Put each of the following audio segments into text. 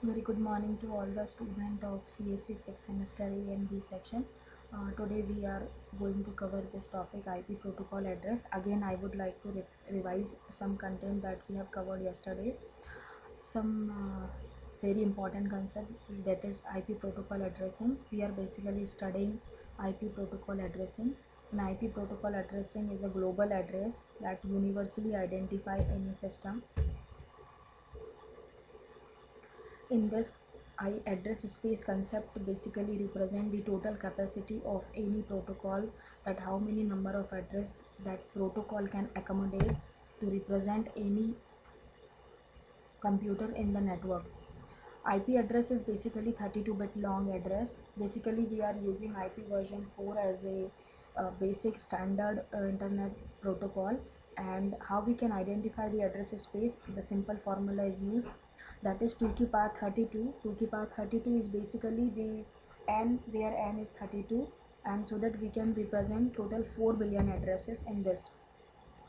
Very good morning to all the students of CSC 6 semester A and B section. Today we are going to cover this topic IP protocol address. Again, I would like to revise some content that we have covered yesterday. Some very important concept, that is IP protocol addressing. We are basically studying IP protocol addressing. An IP protocol addressing is a global address that universally identify any system. In this, address space concept basically represent the total capacity of any protocol, that how many number of address that protocol can accommodate to represent any computer in the network. IP address is basically 32-bit long address. Basically, we are using IP version 4 as a basic standard internet protocol. And how we can identify the address space, the simple formula is used, that is 2 ki power 32. 2 ki power 32 is basically the n, where n is 32, and so that we can represent total 4 billion addresses in this.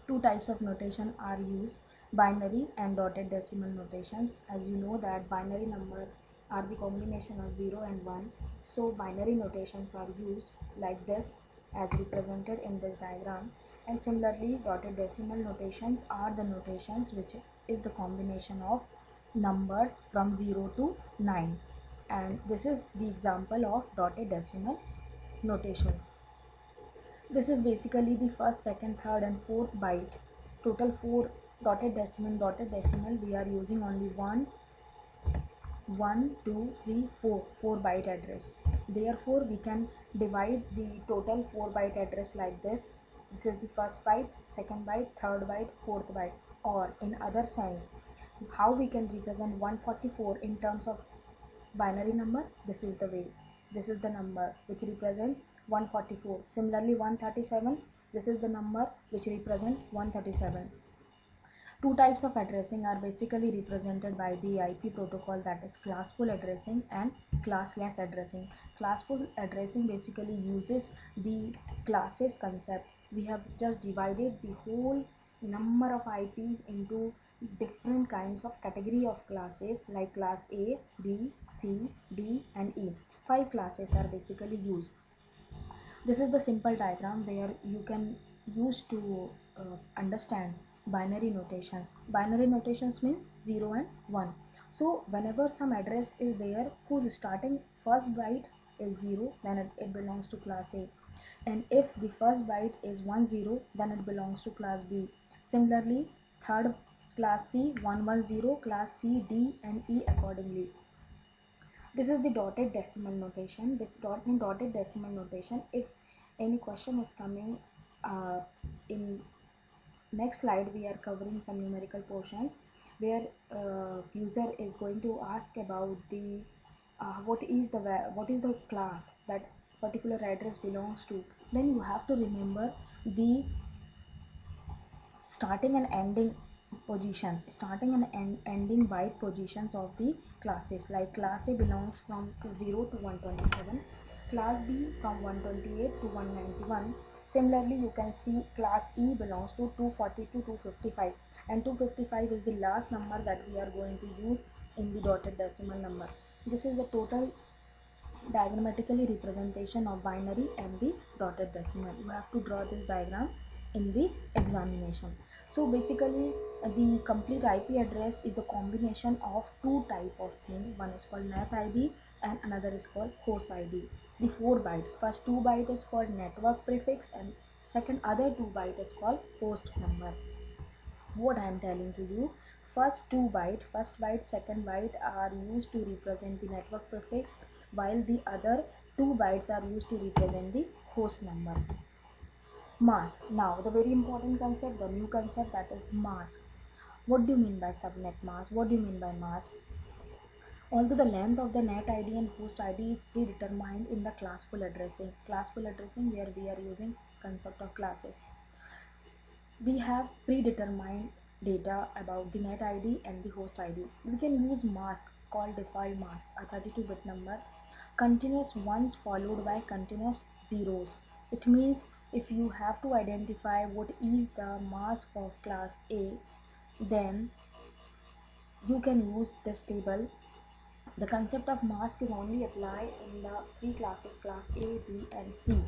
Two types of notation are used, binary and dotted decimal notations. As you know that binary number are the combination of 0 and 1, so binary notations are used like this as represented in this diagram. And similarly, dotted decimal notations are the notations which is the combination of numbers from 0 to 9, and this is the example of dotted decimal notations. This is basically the first, second, third and fourth byte. Total 4 dotted decimal. We are using only 1, 2, 3, 4 byte address. Therefore, we can divide the total 4 byte address like this. This is the first byte, second byte, third byte, fourth byte. Or in other sense, how we can represent 144 in terms of binary number? This is the way. This is the number which represent 144. Similarly, 137, this is the number which represent 137. Two types of addressing are basically represented by the IP protocol, that is classful addressing and classless addressing. Classful addressing basically uses the classes concept. We have just divided the whole number of IPs into different kinds of category of classes, like class A, B, C, D and E. 5 classes are basically used. This is the simple diagram where you can use to understand binary notations. Binary notations mean 0 and 1. So whenever some address is there whose starting first byte is 0, then it belongs to class A. And if the first byte is 10, then it belongs to class B. Similarly, third class C, 110, class C, D and E accordingly. This is the dotted decimal notation. This dotted decimal notation, if any question is coming in next slide, we are covering some numerical portions where user is going to ask about the what is the class that particular address belongs to. Then you have to remember the starting and ending positions, ending byte positions of the classes. Like class A belongs from 0 to 127, class B from 128 to 191. Similarly, you can see class E belongs to 240 to 255, and 255 is the last number that we are going to use in the dotted decimal number. This is a total diagrammatically representation of binary and the dotted decimal. You have to draw this diagram in the examination. So basically, the complete IP address is the combination of two type of thing. One is called NAT ID and another is called host ID. The 4 byte, first 2 byte is called network prefix and second other 2 byte is called host number. What I am telling to you, first byte, second byte are used to represent the network prefix, while the other 2 bytes are used to represent the host number. Mask. Now the very important concept, the new concept, that is mask. What do you mean by subnet mask? What do you mean by mask? Although the length of the NAT ID and host ID is predetermined in the classful addressing where we are using concept of classes, we have predetermined data about the NAT ID and the host ID. We can use mask called default mask, a 32-bit number, continuous ones followed by continuous zeros. It means if you have to identify what is the mask of class A, then you can use this table The concept of mask is only applied in the three classes, class A, B and C.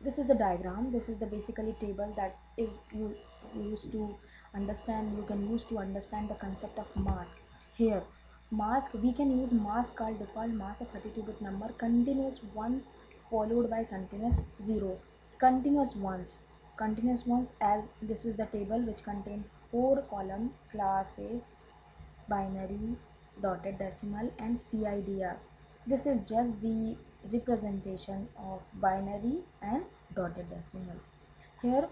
This is the diagram. This is the basically table that is you used to understand. You can use to understand the concept of mask. Here, mask, we can use mask called default mask, a 32-bit number, continuous ones followed by continuous zeros. Continuous ones, as this is the table which contain 4 column classes, binary, dotted decimal and CIDR. This is just the representation of binary and dotted decimal. Here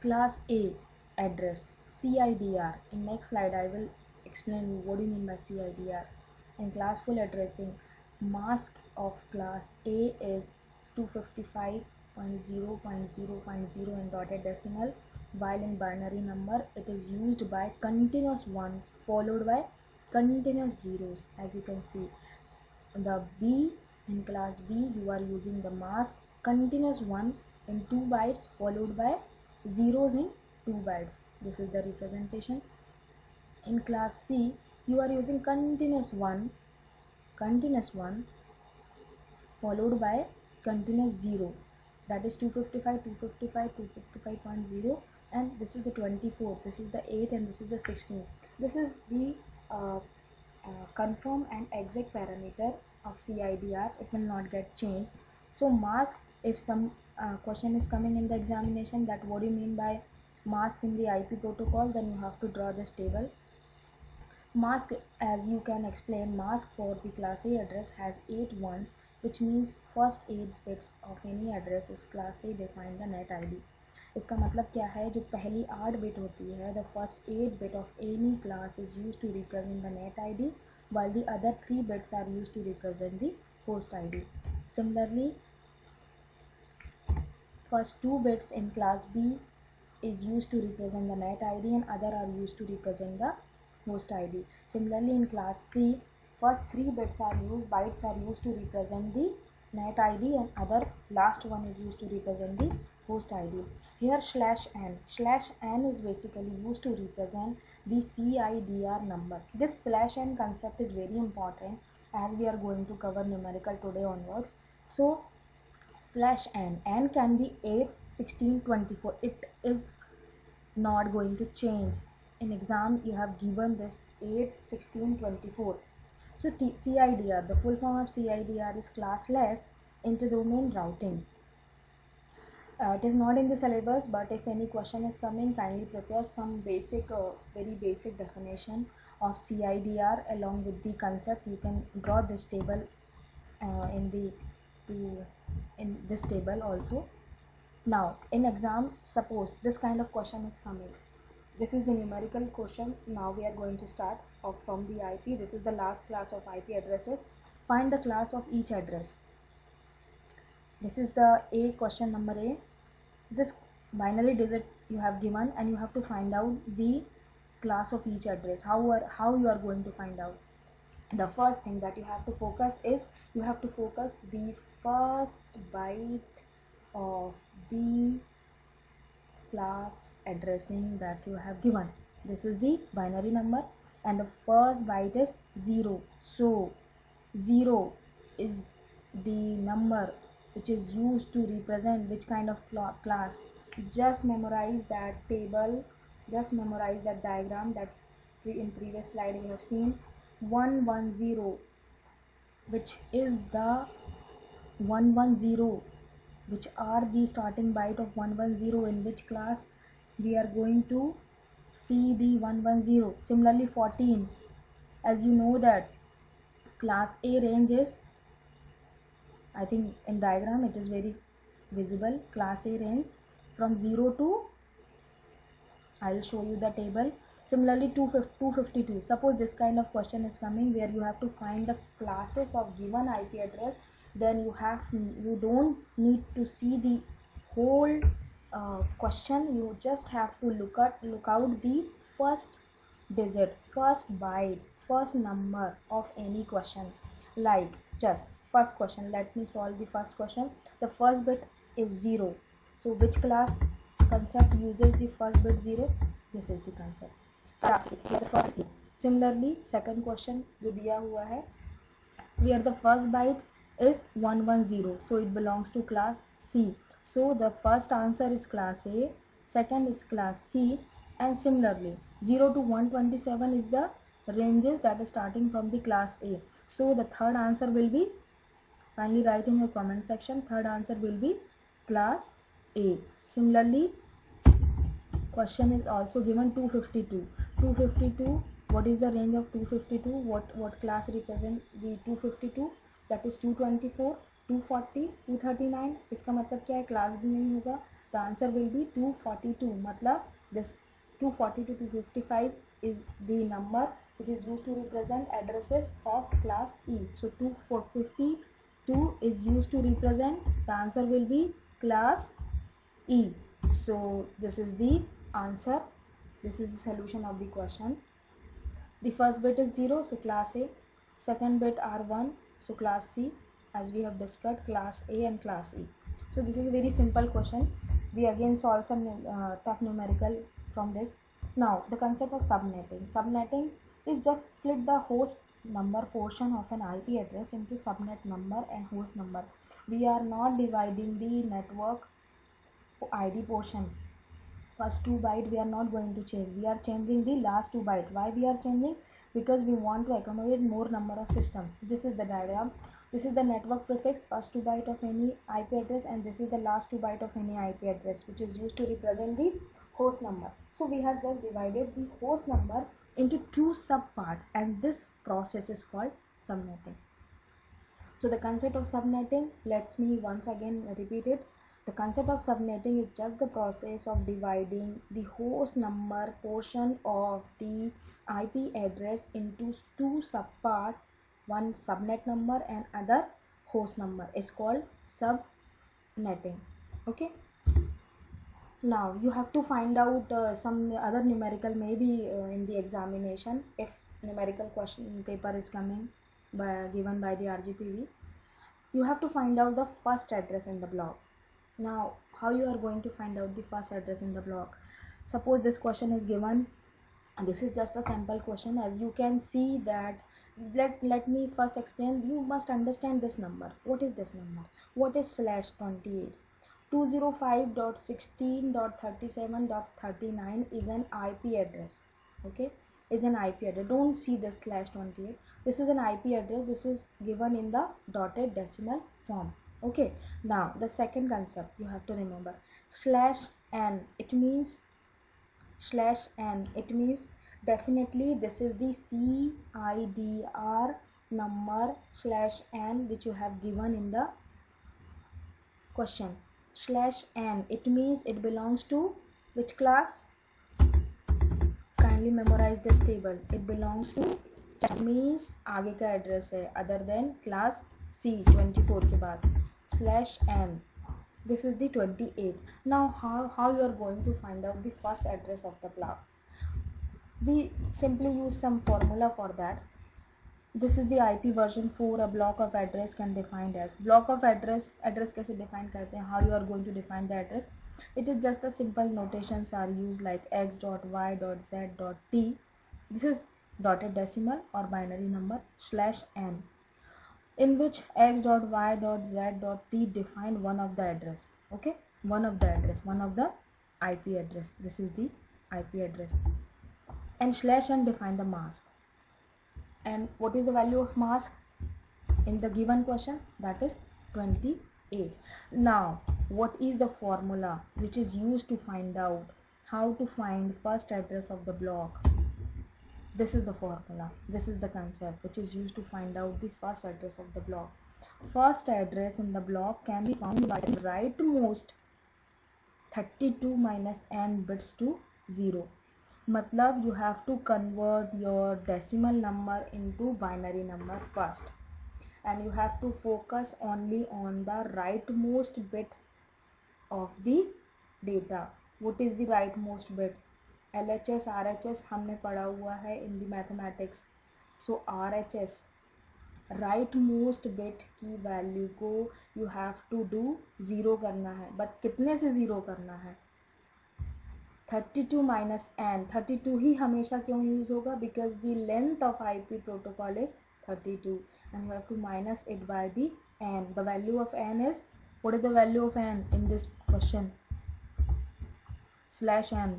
class A address, CIDR. In next slide I will explain what do you mean by CIDR. In class full addressing, mask of class A is 255.0.0.0 in dotted decimal, while in binary number it is used by continuous ones followed by continuous zeros. As you can see, the B in class B, you are using the mask continuous 1 in 2 bytes followed by zeros in 2 bytes. This is the representation. In class C, you are using continuous 1 followed by continuous 0, that is 255, 255, 255.0, and this is the 24, this is the 8 and this is the 16. This is the confirm and exec parameter of CIDR. It will not get changed. So mask, if some question is coming in the examination that what do you mean by mask in the IP protocol, then you have to draw this table. Mask, as you can explain, mask for the class A address has 8 ones, which means first 8 bits of any address is class A define the net ID. इसका मतलब क्या है, जो पहली 8 bit होती है, the first 8 bit of any class is used to represent the net ID, while the other 3 bits are used to represent the host ID. Similarly, first 2 bits in class B is used to represent the net ID and other are used to represent the host ID. Similarly, in class C, first 3 bytes are used to represent the net ID and other last one is used to represent the host ID. Here /n is basically used to represent the CIDR number. This /n concept is very important as we are going to cover numerical today onwards. So /n can be 8, 16, 24. It is not going to change. In exam you have given this 8, 16, 24. So CIDR, the full form of CIDR is classless interdomain routing. It is not in the syllabus, but if any question is coming, kindly prepare some basic, very basic definition of CIDR along with the concept. You can draw this table in this table also. Now in exam, suppose this kind of question is coming. This is the numerical question. Now we are going to start off from the IP. This is the last class of IP addresses. Find the class of each address. This is the A, question number A. This binary digit you have given and you have to find out the class of each address. How you are going to find out? The first thing that you have to focus is you have to focus the first byte of the class addressing that you have given. This is the binary number and the first byte is 0. So 0 is the number which is used to represent which kind of class. Just memorize that table, just memorize that diagram that in previous slide we have seen. 110, which is the 110, which are the starting byte of 110, in which class we are going to see the 110. Similarly 14, as you know that class A range is, I think in diagram it is very visible, class A range from 0 to, I will show you the table. Similarly 252, suppose this kind of question is coming where you have to find the classes of given IP address, then you don't need to see the whole question. You just have to look out the first digit, first byte, first number of any question. Like just first question, let me solve the first question. The first bit is 0, so which class concept uses the first bit 0? This is the concept. Class A, the first thing. Similarly second question जो दिया हुआ है, where the first byte is 110, so it belongs to class C. So the first answer is class A, second is class C, and similarly 0 to 127 is the ranges that is starting from the class A. So the third answer will be, kindly write in your comment section, third answer will be class A. Similarly question is also given 252. What is the range of 252? What class represent the 252? That is 224, 240, 239. इसका मतलब क्या है, class D नहीं होगा. The answer will be 242. मतलब this 240 to 255 is the number which is used to represent addresses of class E. So 252 is used to represent, the answer will be class E. So this is the answer. This is the solution of the question. The first bit is 0, so class A. Second bit are 1, so class C. As we have discussed, class A and class E. So this is a very simple question. We again solve some tough numerical from this. Now the concept of subnetting. Subnetting is just split the host number portion of an IP address into subnet number and host number. We are not dividing the network ID portion. First 2 byte we are not going to change, we are changing the last 2 byte. Why we are changing? Because we want to accommodate more number of systems. This is the diagram. This is the network prefix, first 2 byte of any IP address, and this is the last 2 byte of any IP address, which is used to represent the host number. So we have just divided the host number into 2 sub part, and this process is called subnetting. So the concept of subnetting, let me once again repeat it. The concept of subnetting is just the process of dividing the host number portion of the IP address into 2 subparts. One subnet number and other host number is called subnetting. Okay. Now you have to find out some other numerical, maybe in the examination, if numerical question paper is coming given by the RGPV. You have to find out the first address in the block. Now how you are going to find out the first address in the block? Suppose this question is given, this is just a sample question. As you can see that, let me first explain. You must understand this number. What is this number? What is /28? 205.16.37.39 is an IP address. Okay, is an IP address. Don't see this /28. This is an IP address. This is given in the dotted decimal form. Okay, now the second concept you have to remember, /n. It means /n. It means definitely this is the CIDR number /n which you have given in the question. /n. It means it belongs to which class? Kindly memorize this table. It belongs to, it means आगे का address है other than class C 24 के बाद /n. This is the 28. Now how you are going to find out the first address of the block? We simply use some formula for that. This is the IP version 4. A block of address can be defined as, block of address कैसे define करते हैं? How you are going to define the address? It is just a simple notations are used like x dot y dot z dot t. This is dotted decimal or binary number /n, in which x dot y dot z dot t define one of the address. Okay, one of the address, one of the IP address. This is the IP address, and /n define the mask. And what is the value of mask in the given question? That is 28. Now what is the formula which is used to find out how to find first address of the block? This is the formula. This is the concept which is used to find out the first address of the block. First address in the block can be found by the rightmost 32 minus n bits to 0. मतलब you have to convert your decimal number into binary number first, and you have to focus only on the rightmost bit of the data. What is the rightmost bit? LHS RHS हमने पढ़ा हुआ है in the mathematics. So RHS rightmost bit की value को you have to do 0 करना है. But कितने से 0 करना है? 32 माइनस एन, 32 ही हमेशा क्यों यूज़ होगा, because the length of IP protocol is 32 and you have to minus it by the n. The value of n is, what is the value of n in this question? Slash n.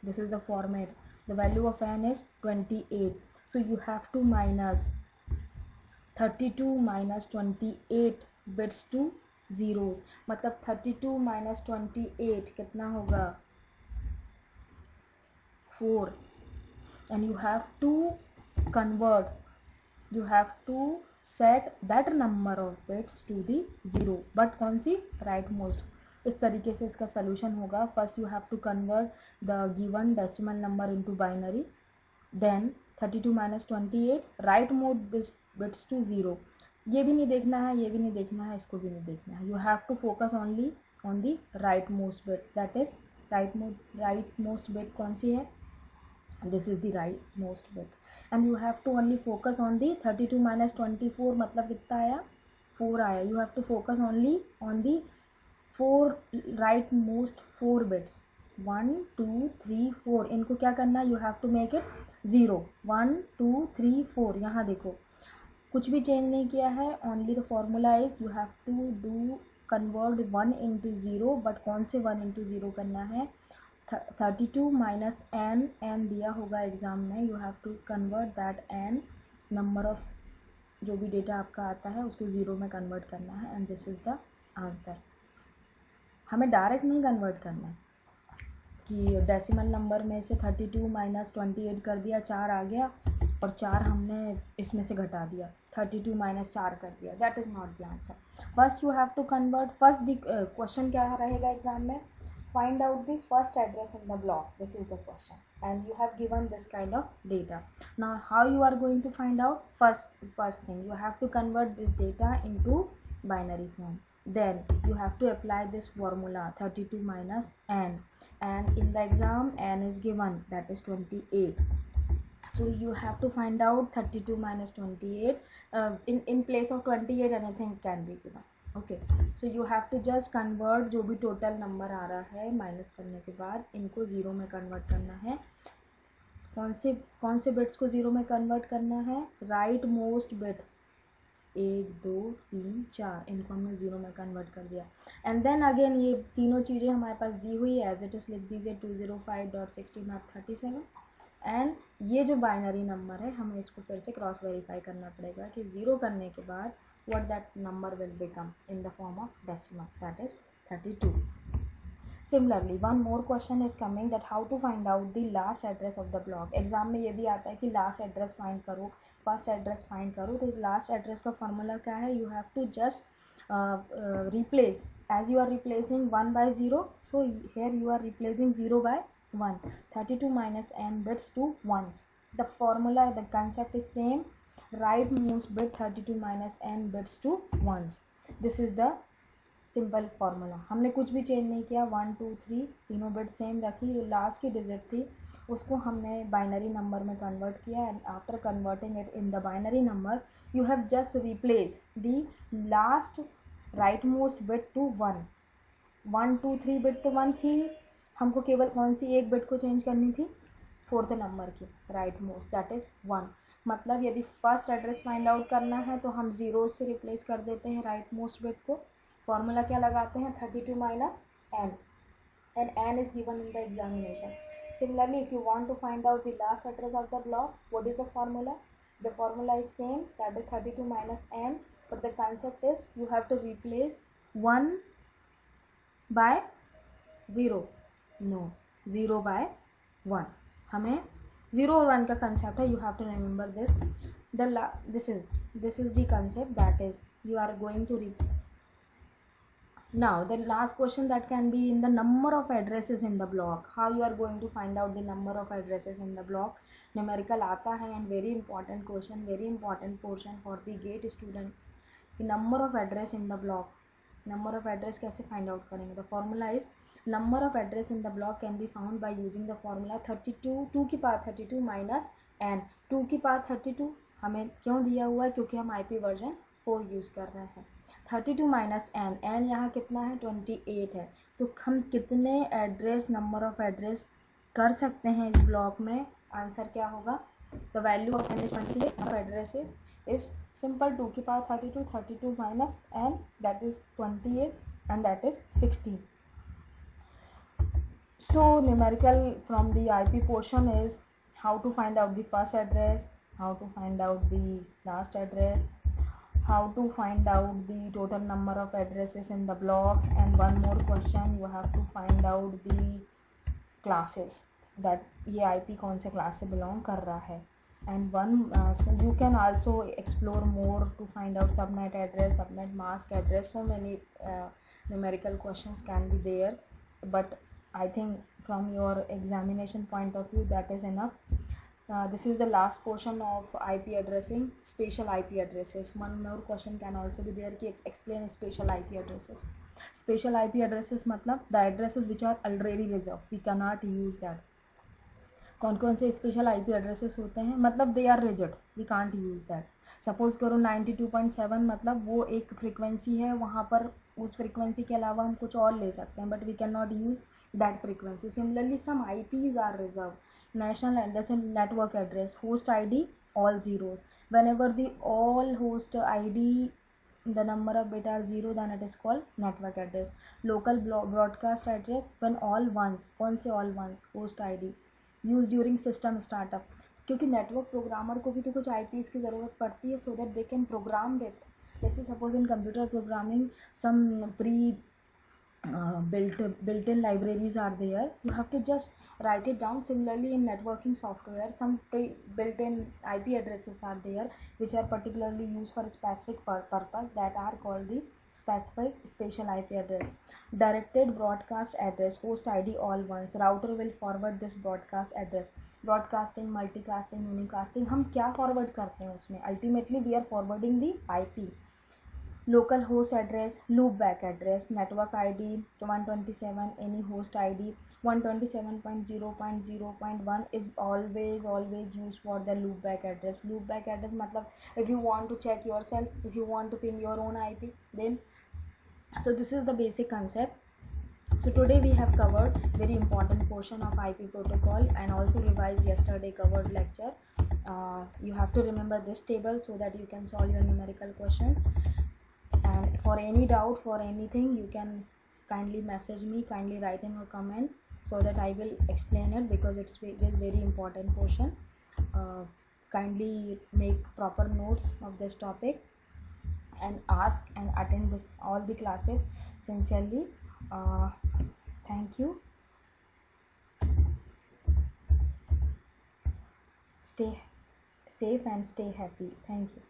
This is the format. The value of n is 28. So you have to minus 32 minus 28 bits to zeros. मतलब 32 minus 28 कितना होगा 4, and you have to convert, you have to set that number of bits to the zero, but कौन सी right most. इस तरीके से इसका solution होगा। First you have to convert the given decimal number into binary, then 32 minus 28 right mode bits to zero. ये भी नहीं देखना है, ये भी नहीं देखना है, इसको भी नहीं देखना है। You have to focus only on the right most bit, that is right most bit कौन सी है, this is the right most bit, and you have to only focus on the 32 minus 24 मतलब कितना आया 4 आया। You have to focus only on the 4 right most 4 bits 1 2 3 4, इनको क्या करना है, you have to make it 0 1 2 3 4। यहाँ देखो कुछ भी चेंज नहीं किया है, only the formula is you have to do convert 1 into 0, but कौन से 1 इंटू 0 करना है, 32 माइनस एन, एन दिया होगा एग्जाम में, you have to convert that an number of जो भी डेटा आपका आता है उसको 0 में कन्वर्ट करना है, and this is the answer. हमें डायरेक्ट नहीं कन्वर्ट करना है कि डेसिमल नंबर में से 32 माइनस 28 कर दिया, 4 आ गया और 4 हमने इसमें से घटा दिया, 32 माइनस 4 कर दिया, that is not the answer. First you have to convert, first the question क्या रहेगा एग्जाम में, find out the first address in the block, this is the question, and you have given this kind of data. Now how you are going to find out, first thing you have to convert this data into binary form, then you have to apply this formula 32 minus n, and in the exam n is given, that is 28. So you have to find out 32 minus 28, in place of 28 anything can be given, okay. So you have to just convert जो भी total number आ रहा है minus करने के बाद इनको zero में convert करना है। कौन से बिट्स को ज़ीरो में कन्वर्ट करना है, राइट मोस्ट बिट 1 2 3 4, इनको हमने ज़ीरो में कन्वर्ट कर दिया, एंड देन अगेन ये तीनों चीज़ें हमारे पास दी हुई है, एज इट इज़ लिख दीजिए 205.16.37, एंड ये जो बाइनरी नंबर है हमें इसको फिर से क्रॉस वेरीफाई करना पड़ेगा कि ज़ीरो करने के बाद what that number will become in the form of decimal, that is 32. Similarly one more question is coming that how to find out the last address of the block। Exam में ये भी आता है कि last address find करो, first address find करो, तो last address का फॉर्मूला क्या है, you have to just replace, as you are replacing 1 by 0, so here you are replacing 0 by 1, 32 minus n bits to ones, the formula, the concept is same, right most bit 32 minus n bits to ones, this is the simple formula। हमने कुछ भी change नहीं किया, 1 2 3 तीनों bit same रखी, जो last की digit थी उसको हमने बाइनरी नंबर में कन्वर्ट किया, and after converting it in the binary number you have just replace the last right most bit to 1 1 2 3 bit तो 1 थी, हमको केवल कौन सी एक बिट को चेंज करनी थी, फोर्थ नंबर की राइट मोस्ट, दैट इज़ 1। मतलब यदि फर्स्ट एड्रेस फाइंड आउट करना है तो हम जीरो से रिप्लेस कर देते हैं राइट मोस्ट बिट को, फॉर्मूला क्या लगाते हैं 32 minus N, and N is given in the examination. Similarly if you want to find out the last address of the block, what is the formula is same, that is 32 minus N, but the concept is you have to replace 1 by 0, no 0 by 1, हमें 0 और 1 का concept है, you have to remember this, this is the concept, that is you are going to read। Now the last question that can be in the number of addresses in the block, how you are going to find out the number of addresses in the block, numerical आता है, and very important question, very important portion for the GATE student, the number of address in the block, number of address कैसे find out करेंगे, the formula is number of address in the block can be found by using the formula 32 2 की power 32 minus n, 2 की power 32 हमें क्यों दिया हुआ है, क्योंकि हम IP वर्जन 4 यूज़ कर रहे हैं, 32 माइनस n, n यहाँ कितना है 28 है, तो हम कितने एड्रेस नंबर ऑफ एड्रेस कर सकते हैं इस ब्लॉक में। आंसर क्या होगा? The value of n is 28 of addresses is simple 2 की power 32, 32 minus n, that is 28 and that is 16. So numerical from the IP portion is how to find out the first address, how to find out the last address, how to find out the total number of addresses in the block, and one more question, you have to find out the classes, that ये IP कौन से class से belong कर रहा है. And one so you can also explore more to find out subnet address, subnet mask address. So many numerical questions can be there, but I think from your examination point of view that is enough. This is the last portion of IP addressing, spatial IP addresses. One more question can also be there कि explain spatial IP addresses. Spatial IP addresses मतलब the addresses which are already reserved, we cannot use that. कौन कौन से special IP addresses होते हैं? मतलब they are reserved, we can't use that. Suppose करो 92.7 मतलब वो एक फ्रीक्वेंसी है, वहाँ पर उस फ्रीक्वेंसी के अलावा हम कुछ और ले सकते हैं, but we can not use that frequency. Similarly some IPs are reserve. National जैसे network address, host ID all zeros. whenever the all host id the number of bit are 0 then it is called network address. Local broadcast address when all ones. कौन से all ones? host id use during system startup, क्योंकि network programmer को भी तो कुछ IPs की ज़रूरत पड़ती है so that they can program it. जैसे suppose in computer programming some pre built in libraries are there, you have to just write it down. Similarly in networking software some built in IP addresses are there which are particularly used for a specific purpose, that are called the specific spatial IP address. Directed broadcast address, host ID all ones, router will forward this broadcast address. broadcasting, multicasting, unicasting, हम क्या forward करते हैं उसमें? ultimately we are forwarding the IP. Local host address, loopback address, network ID 127, any host ID 127.0.0.1 is always used for the loopback address. Loopback address मतलब if you want to check yourself, if you want to ping your own IP, then so this is the basic concept. So today we have covered very important portion of IP protocol and also revised yesterday covered lecture. You have to remember this table so that you can solve your numerical questions. And for any doubt, for anything, you can kindly message me, kindly write in a comment so that I will explain it, because it is very important portion. Kindly make proper notes of this topic and ask and attend this all the classes sincerely. Thank you. Stay safe and stay happy. Thank you.